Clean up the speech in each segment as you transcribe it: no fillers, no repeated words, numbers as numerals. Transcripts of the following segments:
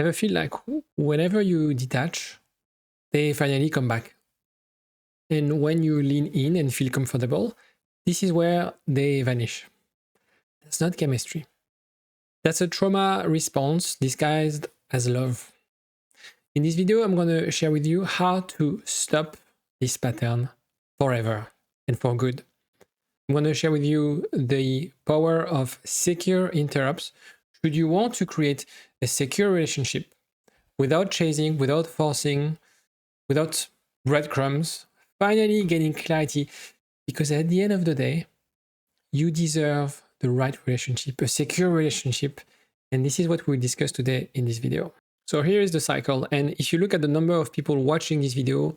Ever feel like whenever you detach, they finally come back? And when you lean in and feel comfortable, this is where they vanish. That's not chemistry. That's a trauma response disguised as love. In this video, I'm going to share with you how to stop this pattern forever and for good. I'm going to share with you the power of secure interrupts should you want to create a secure relationship without chasing, without forcing, without breadcrumbs, finally getting clarity, because at the end of the day, you deserve the right relationship, a secure relationship, and this is what we'll discuss today in this video. So here is the cycle, and if you look at the number of people watching this video,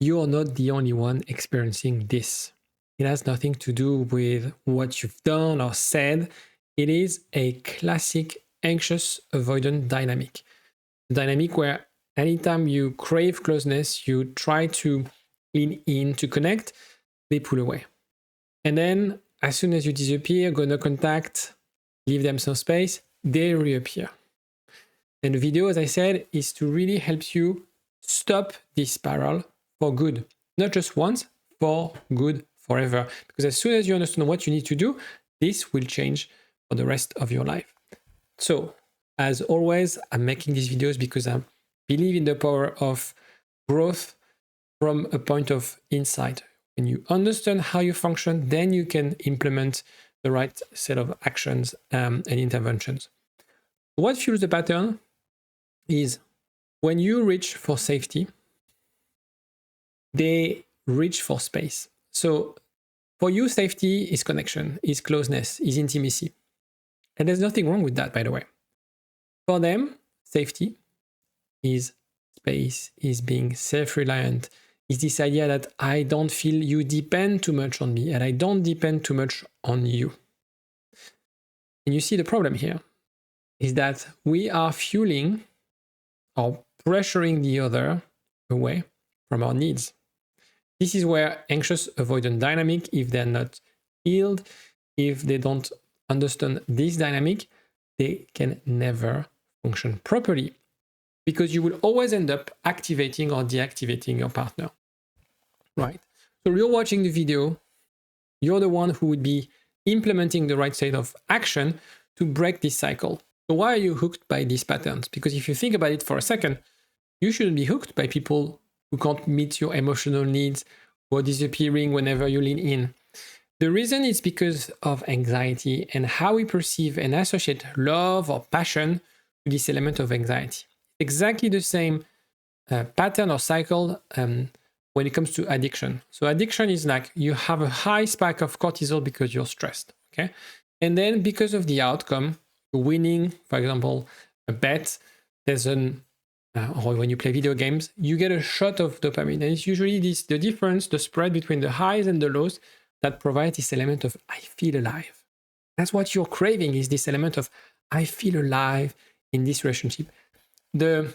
you are not the only one experiencing this. It has nothing to do with what you've done or said. It is a classic anxious avoidant dynamic. A dynamic where anytime you crave closeness, you try to lean in to connect, they pull away. And then as soon as you disappear, go no contact, leave them some space, they reappear. And the video, as I said, is to really help you stop this spiral for good. Not just once, for good forever. Because as soon as you understand what you need to do, this will change for the rest of your life. So, as always, I'm making these videos because I believe in the power of growth from a point of insight. When you understand how you function, then you can implement the right set of actions and interventions. What fuels the pattern is when you reach for safety, they reach for space. So for you, safety is connection, is closeness, is intimacy. And there's nothing wrong with that, by the way. For them, safety is space, is being self-reliant, is this idea that I don't feel you depend too much on me and I don't depend too much on you. And you see the problem here is that we are fueling or pressuring the other away from our needs. This is where anxious avoidant dynamic, if they're not healed, if they don't understand this dynamic, they can never function properly because you will always end up activating or deactivating your partner, right? So you're watching the video, you're the one who would be implementing the right set of action to break this cycle. So why are you hooked by these patterns? Because if you think about it for a second, you shouldn't be hooked by people who can't meet your emotional needs or disappearing whenever you lean in. The reason is because of anxiety and how we perceive and associate love or passion to this element of anxiety. Exactly the same pattern or cycle when it comes to addiction. So addiction is like you have a high spike of cortisol because you're stressed, okay? And then because of the outcome, winning, for example, a bet, there's an or when you play video games, you get a shot of dopamine. And it's usually the difference, the spread between the highs and the lows that provides this element of I feel alive. That's what you're craving, is this element of I feel alive in this relationship. The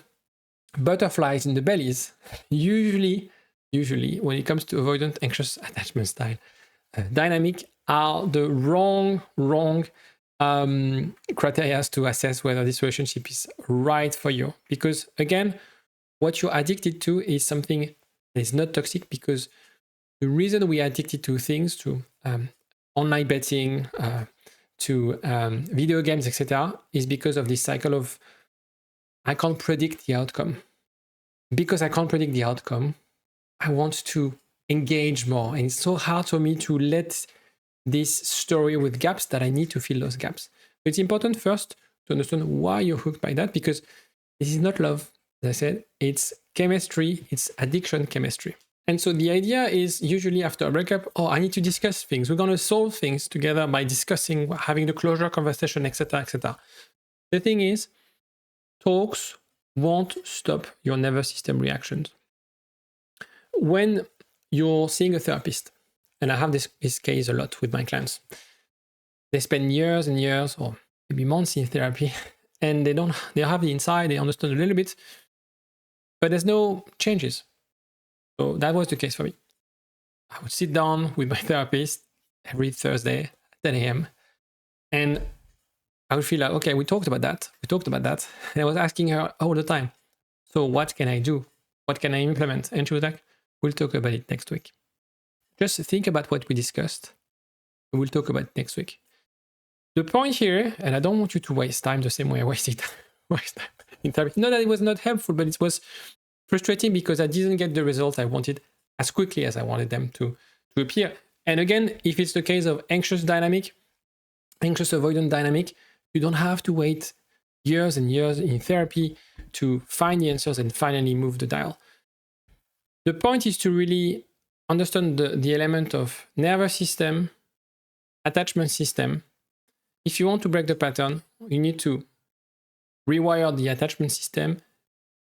butterflies in the bellies, usually when it comes to avoidant anxious attachment style dynamic, are the wrong criteria to assess whether this relationship is right for you. Because again, what you're addicted to is something that is not toxic, because the reason we are addicted to things, to online betting, to video games, etc., is because of this cycle of I can't predict the outcome. Because I can't predict the outcome, I want to engage more. And it's so hard for me to let this story with gaps that I need to fill those gaps. It's important first to understand why you're hooked by that, because this is not love. As I said, it's chemistry, it's addiction chemistry. And so the idea is usually after a breakup, I need to discuss things. We're going to solve things together by discussing, having the closure conversation, etc., etc. The thing is, talks won't stop your nervous system reactions. When you're seeing a therapist, and I have this case a lot with my clients, they spend years and years or maybe months in therapy, and they have the insight, they understand a little bit, but there's no changes. So that was the case for me. I would sit down with my therapist every Thursday at 10 a.m. and I would feel like, okay, we talked about that. And I was asking her all the time, so what can I do? What can I implement? And she was like, we'll talk about it next week. Just think about what we discussed. We'll talk about it next week. The point here, and I don't want you to waste time the same way I wasted time in therapy. Not that it was not helpful, but it was frustrating because I didn't get the results I wanted as quickly as I wanted them to appear. And again, if it's the case of anxious avoidant dynamic, you don't have to wait years and years in therapy to find the answers and finally move the dial. The point is to really understand the element of nervous system, attachment system. If you want to break the pattern, you need to rewire the attachment system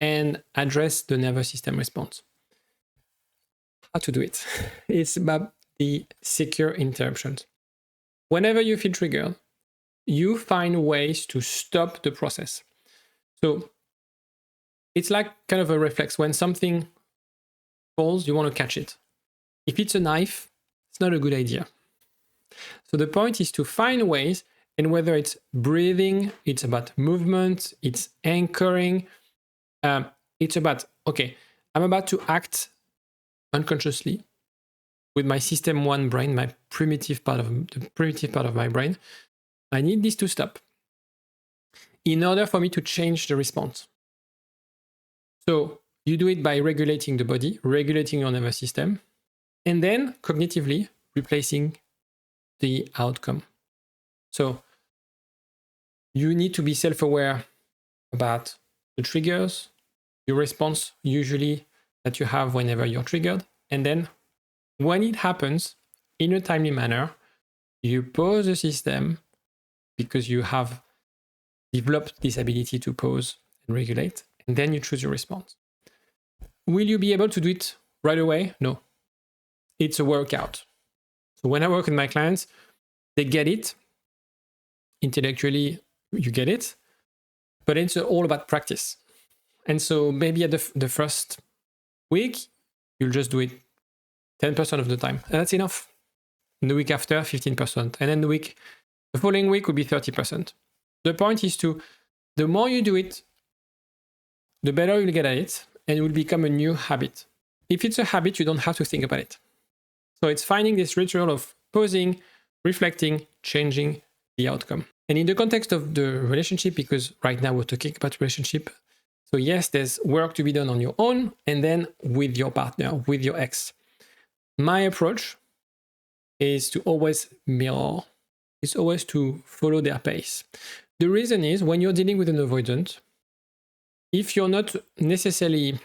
and address the nervous system response. How to do it? It's about the secure interruptions. Whenever you feel triggered, you find ways to stop the process. So it's like kind of a reflex. When something falls, you want to catch it. If it's a knife, it's not a good idea. So the point is to find ways, and whether it's breathing, it's about movement, it's anchoring, it's about, okay, I'm about to act unconsciously with my system 1 brain, the primitive part of my brain. I need this to stop in order for me to change the response. So you do it by regulating the body, regulating your nervous system, and then cognitively replacing the outcome. So you need to be self-aware about the triggers, your response usually that you have whenever you're triggered, and then when it happens in a timely manner, you pause the system because you have developed this ability to pause and regulate, and then you choose your response. Will you be able to do it right away? No. It's a workout. So when I work with my clients, they get it. Intellectually, you get it, but it's all about practice. And so maybe at the first week, you'll just do it 10% of the time, and that's enough. And the week after, 15%, and then the following week will be 30%. The point is the more you do it, the better you'll get at it, and it will become a new habit. If it's a habit, you don't have to think about it. So it's finding this ritual of pausing, reflecting, changing the outcome. And in the context of the relationship, because right now we're talking about relationship, so yes, there's work to be done on your own and then with your partner, with your ex. My approach is to always mirror, is always to follow their pace. The reason is when you're dealing with an avoidant, if you're not necessarily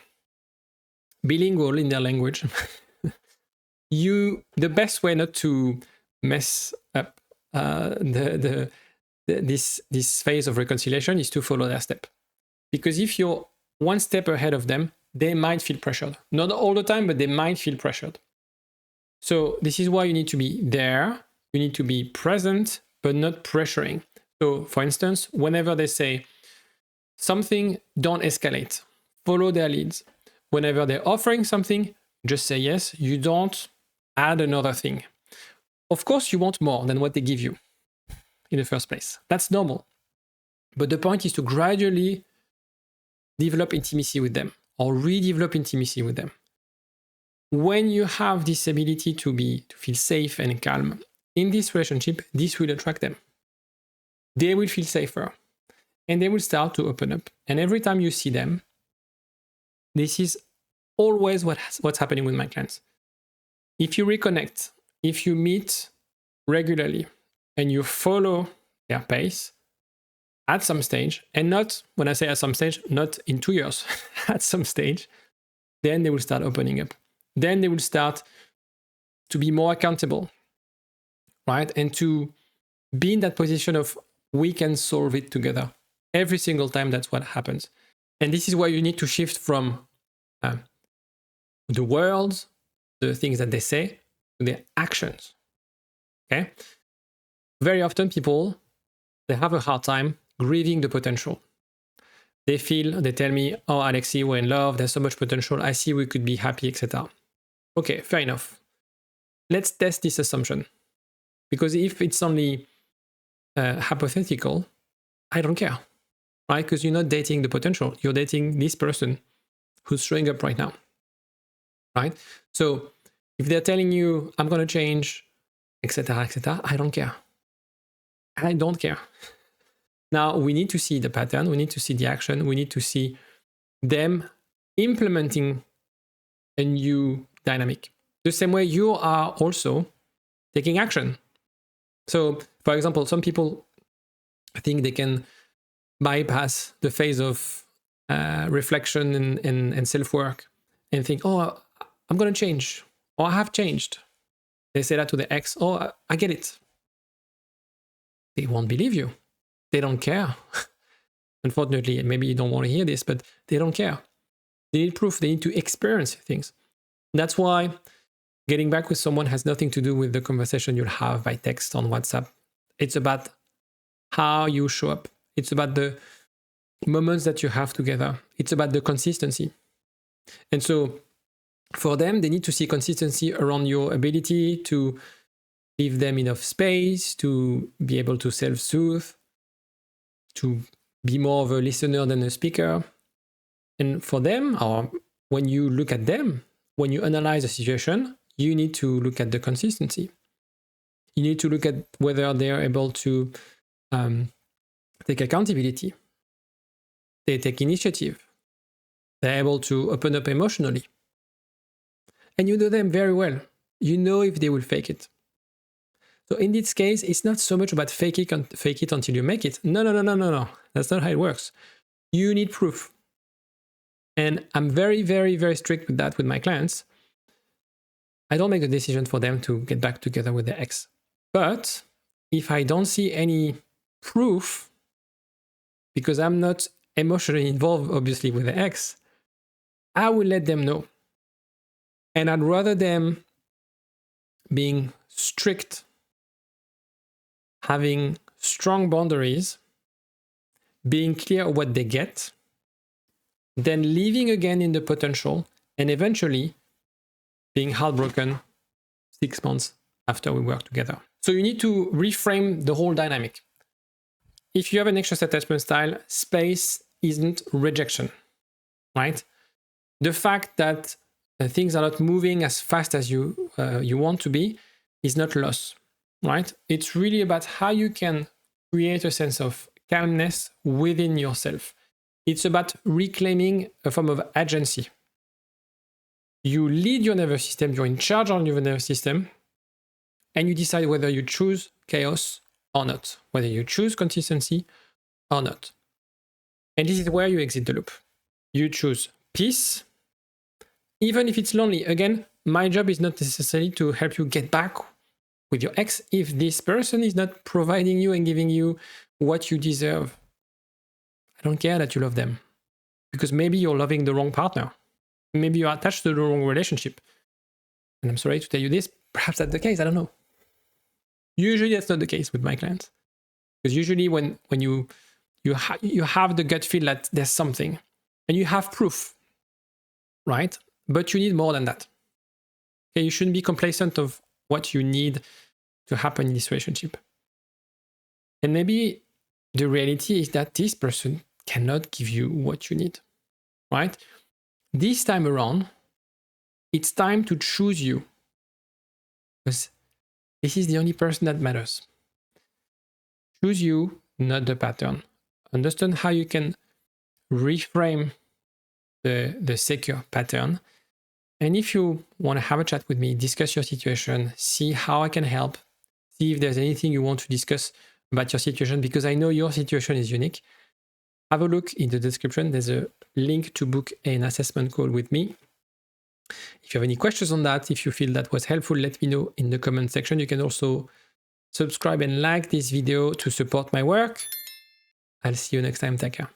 bilingual in their language, the best way not to mess up this phase of reconciliation is to follow their step. Because if you're one step ahead of them, they might feel pressured. Not all the time, but they might feel pressured. So this is why you need to be there. You need to be present, but not pressuring. So for instance, whenever they say something, don't escalate. Follow their leads. Whenever they're offering something, just say yes. You don't add another thing. Of course, you want more than what they give you in the first place. That's normal. But the point is to gradually develop intimacy with them or redevelop intimacy with them. When you have this ability to feel safe and calm in this relationship, this will attract them. They will feel safer and they will start to open up. And every time you see them, this is always what's happening with my clients. If you reconnect, if you meet regularly and you follow their pace at some stage, and not, when I say at some stage, not in 2 years, at some stage, then they will start opening up. Then they will start to be more accountable, right? And to be in that position of we can solve it together. Every single time, that's what happens. And this is why you need to shift from the words, the things that they say, to their actions, okay? Very often people, they have a hard time grieving the potential. They tell me, oh, Alexi, we're in love, there's so much potential, I see we could be happy, etc. Okay, fair enough. Let's test this assumption. Because if it's only hypothetical, I don't care, right? Because you're not dating the potential. You're dating this person who's showing up right now, right? So if they're telling you, I'm going to change, etc., I don't care. I don't care. Now, we need to see the pattern. We need to see the action. We need to see them implementing a new dynamic. The same way you are also taking action. So, for example, some people think they can bypass the phase of reflection and self-work and think, oh, I'm going to change, or I have changed. They say that to the ex, oh, I get it. They won't believe you. They don't care. Unfortunately, maybe you don't want to hear this, but they don't care. They need proof. They need to experience things. That's why getting back with someone has nothing to do with the conversation you'll have by text on WhatsApp. It's about how you show up. It's about the moments that you have together. It's about the consistency. And so for them, they need to see consistency around your ability to give them enough space, to be able to self-soothe, to be more of a listener than a speaker. And for them, or when you look at them, when you analyze a situation, you need to look at the consistency. You need to look at whether they're able to take accountability. They take initiative. They're able to open up emotionally. And you know them very well. You know if they will fake it. So in this case, it's not so much about fake it until you make it. No. That's not how it works. You need proof. And I'm very, very, very strict with that with my clients. I don't make the decision for them to get back together with their ex. But if I don't see any proof, because I'm not emotionally involved, obviously, with the ex, I will let them know. And I'd rather them being strict, having strong boundaries, being clear what they get, then living again in the potential, and eventually being heartbroken 6 months after we work together. So you need to reframe the whole dynamic. If you have an anxious attachment style, space isn't rejection, right? The fact that things are not moving as fast as you want to be is not loss, right? It's really about how you can create a sense of calmness within yourself. It's about reclaiming a form of agency. You lead your nervous system, you're in charge of your nervous system, and you decide whether you choose chaos or not, whether you choose consistency or not. And this is where you exit the loop. You choose peace, even if it's lonely. Again, my job is not necessarily to help you get back with your ex if this person is not providing you and giving you what you deserve. I don't care that you love them, because maybe you're loving the wrong partner. Maybe you're attached to the wrong relationship. And I'm sorry to tell you this, perhaps that's the case, I don't know. Usually that's not the case with my clients. Because usually when you have the gut feel that there's something, and you have proof, right? But you need more than that. Okay, you shouldn't be complacent of what you need to happen in this relationship. And maybe the reality is that this person cannot give you what you need, right? This time around, it's time to choose you, because this is the only person that matters. Choose you, not the pattern. Understand how you can reframe the secure pattern. And if you want to have a chat with me, discuss your situation, see how I can help, see if there's anything you want to discuss about your situation, because I know your situation is unique, have a look in the description. There's a link to book an assessment call with me. If you have any questions on that, if you feel that was helpful, let me know in the comment section. You can also subscribe and like this video to support my work. I'll see you next time. Take care.